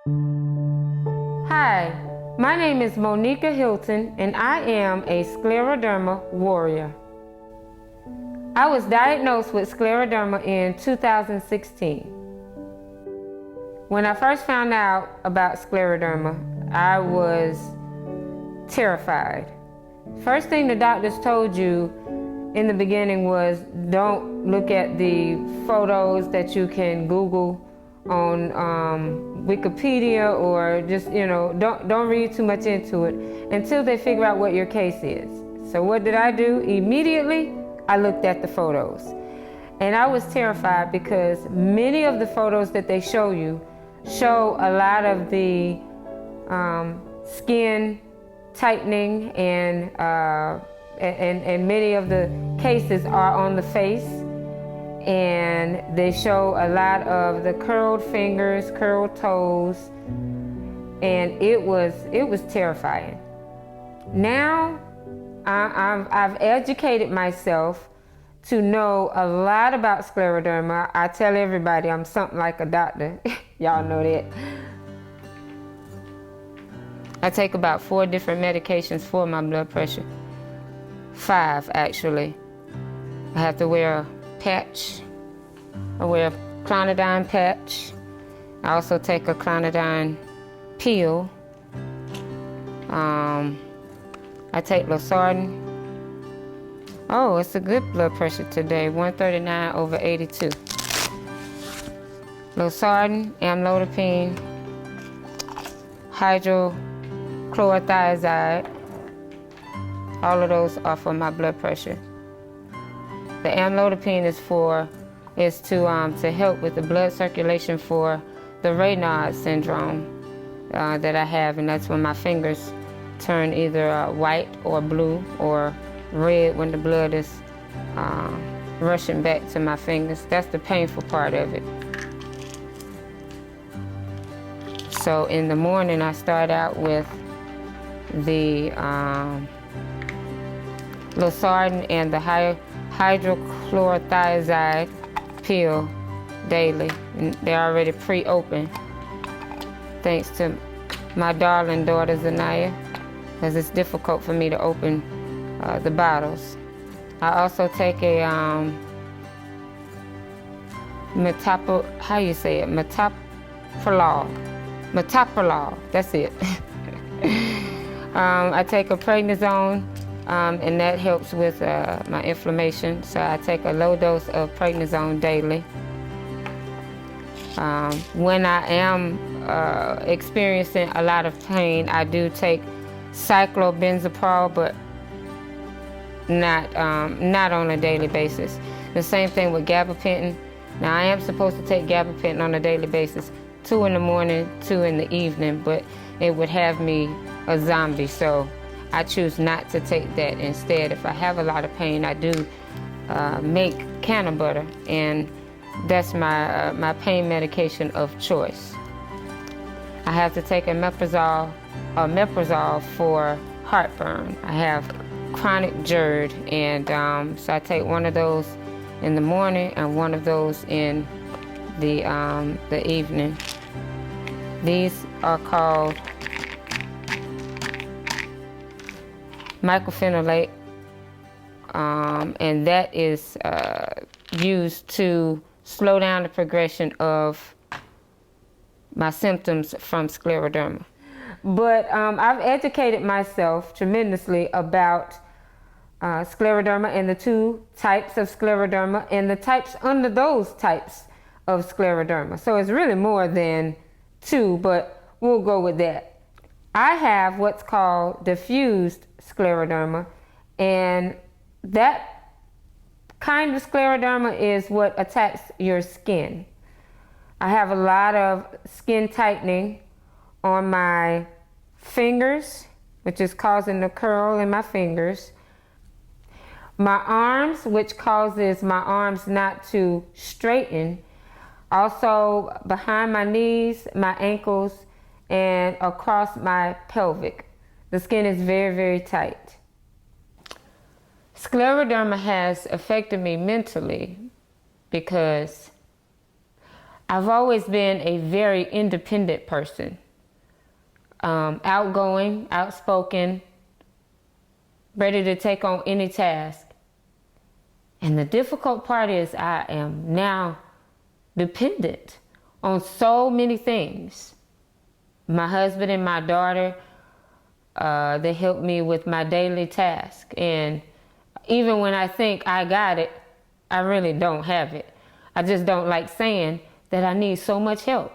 Hi, my name is Monica Hilton and I am a scleroderma warrior. I was diagnosed with scleroderma in 2016. When I first found out about scleroderma, I was terrified. First thing the doctors told you in the beginning was don't look at the photos that you can Google on Wikipedia, or just, don't read too much into it until they figure out what your case is. So what did I do? Immediately, I looked at the photos. And I was terrified because many of the photos that they show you show a lot of the skin tightening, and many of the cases are on the face, and they show a lot of the curled fingers, curled toes, and it was terrifying. Now I've educated myself to know a lot about scleroderma. I tell everybody I'm something like a doctor. Y'all know that. I take about 4 different medications for my blood pressure. 5, actually. I have to wear a patch. I wear a clonidine patch. I also take a clonidine pill. I take losartan. Oh, it's a good blood pressure today, 139/82. Losartan, amlodipine, hydrochlorothiazide. All of those are for my blood pressure. The amlodipine is to help with the blood circulation for the Raynaud syndrome that I have, and that's when my fingers turn either white or blue or red when the blood is rushing back to my fingers. That's the painful part of it. So in the morning, I start out with the losartan and the hydrochlorothiazide pill daily. And they're already pre-opened, thanks to my darling daughter Zanaya, because it's difficult for me to open the bottles. I also take a metoprolol, that's it. I take a prednisone, and that helps with my inflammation. So I take a low dose of prednisone daily. When I am experiencing a lot of pain, I do take cyclobenzaprol, but not on a daily basis. The same thing with gabapentin. Now I am supposed to take gabapentin on a daily basis, 2 in the morning, 2 in the evening, but it would have me a zombie, so I choose not to take that. Instead, if I have a lot of pain, I do make canna butter, and that's my pain medication of choice. I have to take a meprazole for heartburn. I have chronic GERD, and so I take one of those in the morning and one of those in the evening. These are called mycophenolate, and that is used to slow down the progression of my symptoms from scleroderma. But I've educated myself tremendously about scleroderma and the 2 types of scleroderma and the types under those types of scleroderma. So it's really more than 2, but we'll go with that. I have what's called diffused scleroderma, and that kind of scleroderma is what attacks your skin. I have a lot of skin tightening on my fingers, which is causing the curl in my fingers. My arms, which causes my arms not to straighten. Also behind my knees, my ankles, and across my pelvic. The skin is very, very tight. Scleroderma has affected me mentally because I've always been a very independent person, outgoing, outspoken, ready to take on any task. And the difficult part is I am now dependent on so many things. My husband and my daughter, they help me with my daily task. And even when I think I got it, I really don't have it. I just don't like saying that I need so much help.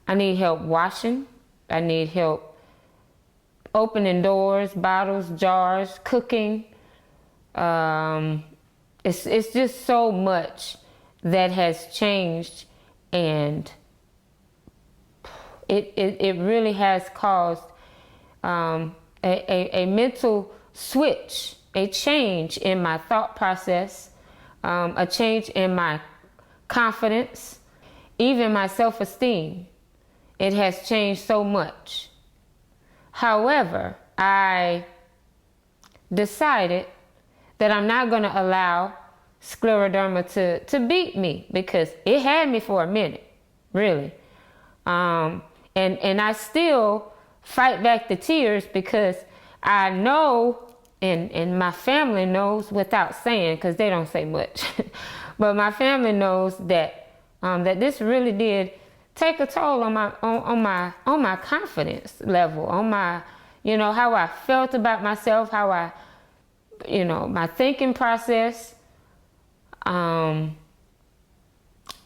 I need help washing. I need help opening doors, bottles, jars, cooking. It's just so much that has changed, and it really has caused a mental switch, a change in my thought process, a change in my confidence, even my self-esteem. It has changed so much. However, I decided that I'm not going to allow scleroderma to beat me, because it had me for a minute, really. And I still fight back the tears, because I know, and my family knows without saying, because they don't say much, but my family knows that that this really did take a toll on my confidence level, on my, how I felt about myself, how I, my thinking process. And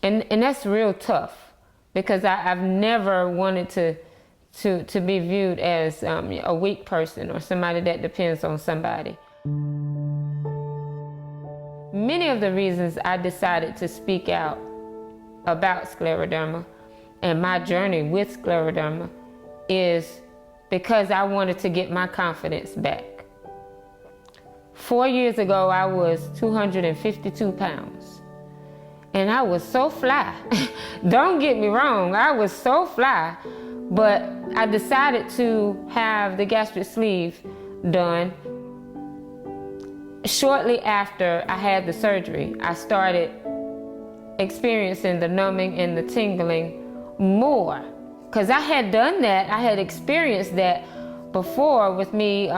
that's real tough, because I've never wanted to be viewed as a weak person or somebody that depends on somebody. Many of the reasons I decided to speak out about scleroderma and my journey with scleroderma is because I wanted to get my confidence back. 4 years ago, I was 252 pounds. And I was so fly. Don't get me wrong, I was so fly. But I decided to have the gastric sleeve done. Shortly after I had the surgery, I started experiencing the numbing and the tingling more. Because I had done that, I had experienced that before with me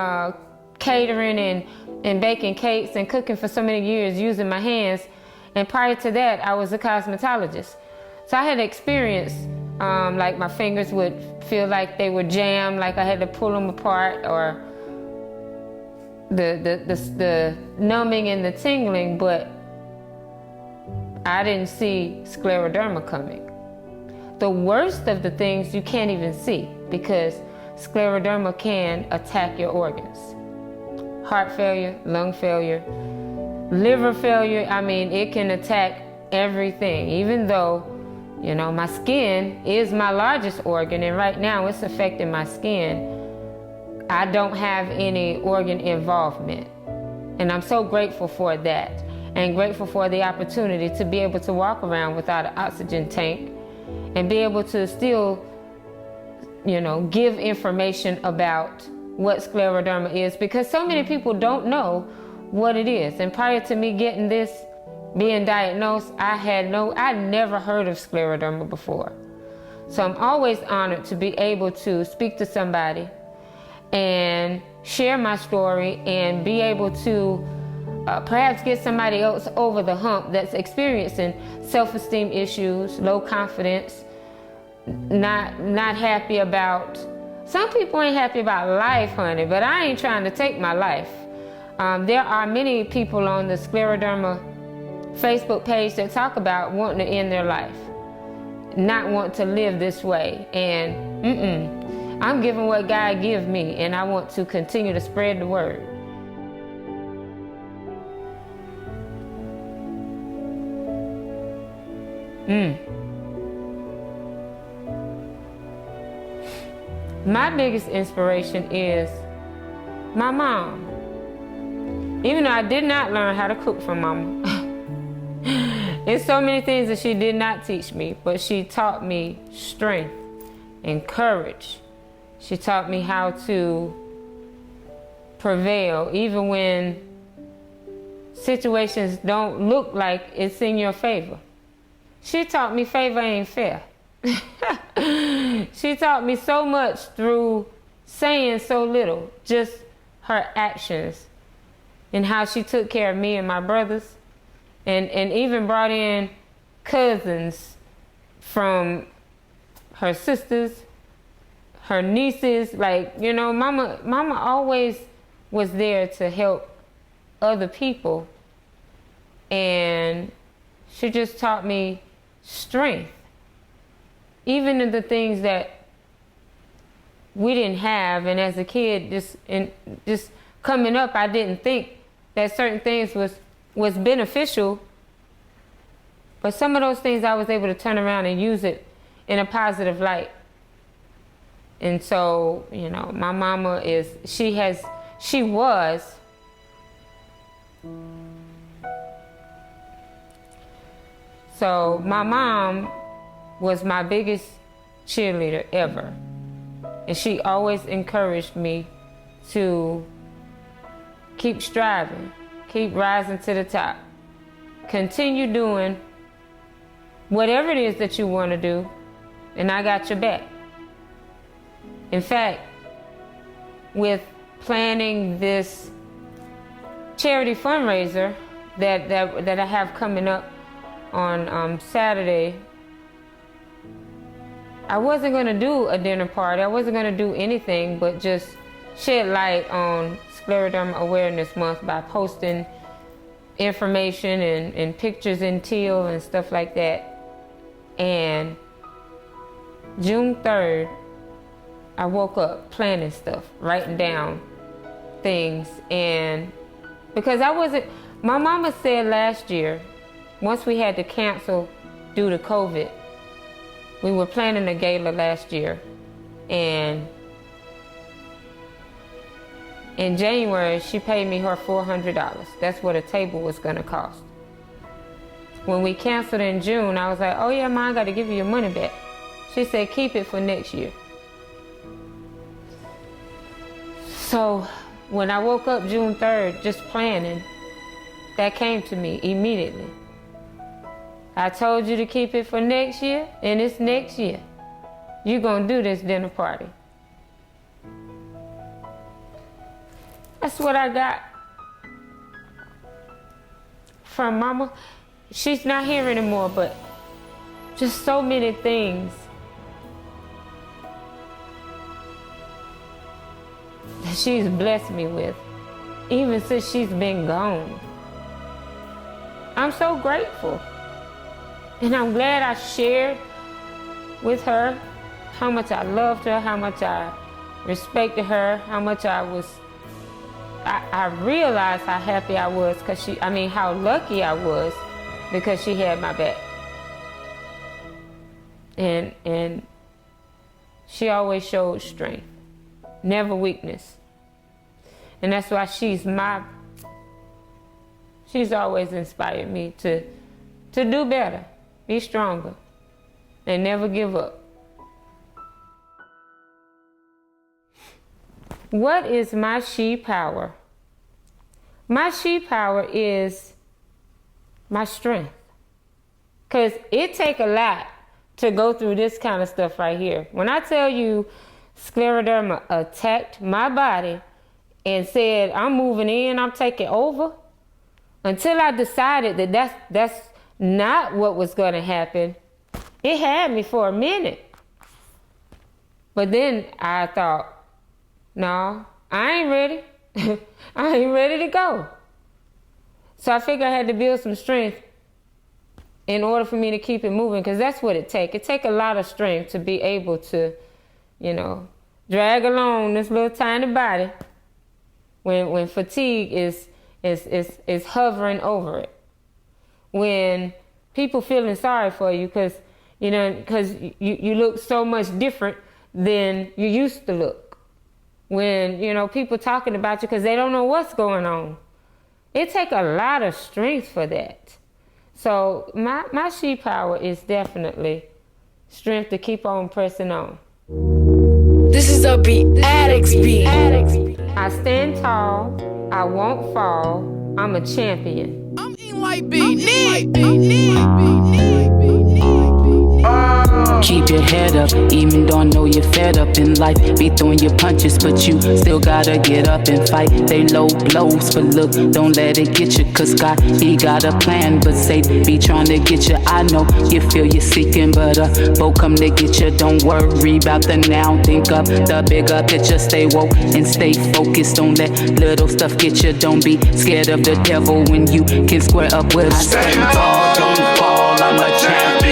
catering and baking cakes and cooking for so many years using my hands. And prior to that, I was a cosmetologist. So I had experienced, like my fingers would feel like they were jammed, like I had to pull them apart, or the numbing and the tingling, but I didn't see scleroderma coming. The worst of the things you can't even see, because scleroderma can attack your organs. Heart failure, lung failure, liver failure. I mean, it can attack everything, even though, my skin is my largest organ, and right now it's affecting my skin. I don't have any organ involvement, and I'm so grateful for that, and grateful for the opportunity to be able to walk around without an oxygen tank and be able to still, give information about what scleroderma is, because so many people don't know what it is. And prior to me getting this, being diagnosed, I never heard of scleroderma before. So I'm always honored to be able to speak to somebody and share my story and be able to perhaps get somebody else over the hump that's experiencing self-esteem issues, low confidence, not happy about. Some people ain't happy about life, honey, but I ain't trying to take my life. There are many people on the scleroderma Facebook page that talk about wanting to end their life, not want to live this way. And I'm giving what God give me, and I want to continue to spread the word. My biggest inspiration is my mom. Even though I did not learn how to cook from Mama. There's so many things that she did not teach me, but she taught me strength and courage. She taught me how to prevail even when situations don't look like it's in your favor. she taught me favor ain't fair. She taught me so much through saying so little, just her actions and how she took care of me and my brothers, and even brought in cousins from her sisters, her nieces. Like, you know, mama always was there to help other people, and she just taught me strength, even in the things that we didn't have. And as a kid, just coming up, I didn't think that certain things was beneficial, but some of those things I was able to turn around and use it in a positive light. And so, you know, my mama she was so my mom was my biggest cheerleader ever. And she always encouraged me to keep striving, keep rising to the top, continue doing whatever it is that you want to do, and I got your back. In fact, with planning this charity fundraiser that I have coming up on Saturday, I wasn't going to do a dinner party. I wasn't going to do anything but just shed light on Scleroderma Awareness Month by posting information and pictures in teal and stuff like that. And June 3rd, I woke up planning stuff, writing down things. And because my mama said last year, once we had to cancel due to COVID, we were planning a gala last year, and in January, she paid me her $400. That's what a table was gonna cost. When we canceled in June, I was like, oh yeah, Ma, I gotta give you your money back. She said, keep it for next year. So when I woke up June 3rd, just planning, that came to me immediately. I told you to keep it for next year, and it's next year. You're gonna do this dinner party. That's what I got from Mama. She's not here anymore, but just so many things that she's blessed me with, even since she's been gone. I'm so grateful. And I'm glad I shared with her how much I loved her, how much I respected her, how much I realized how happy I was how lucky I was because she had my back. And she always showed strength, never weakness. And that's why she's always inspired me to do better, be stronger, and never give up. What is my she power? My she power is my strength. Because it take a lot to go through this kind of stuff right here. When I tell you Scleroderma attacked my body and said, I'm moving in, I'm taking over, until I decided that that's not what was going to happen, it had me for a minute. But then I thought, no, I ain't ready. I ain't ready to go. So I figured I had to build some strength in order for me to keep it moving, because that's what it takes. It takes a lot of strength to be able to, drag along this little tiny body when fatigue is hovering over it. When people feeling sorry for you because you look so much different than you used to look. When, people talking about you because they don't know what's going on. It takes a lot of strength for that. So my she power is definitely strength to keep on pressing on. This is a Beat Addicts beat. I stand tall. I won't fall. I'm a champion. I'm in like beat. up. Even though I know you're fed up in life, be throwing your punches, but you still gotta get up and fight. They low blows, but look, don't let it get you, cause God, he got a plan, but Satan be trying to get you. I know you feel you're seeking, but both come to get you. Don't worry about the now, think up the bigger picture. Stay woke and stay focused. Don't let little stuff get you. Don't be scared of the devil when you can square up with him. I stand tall, don't fall, I'm a champion.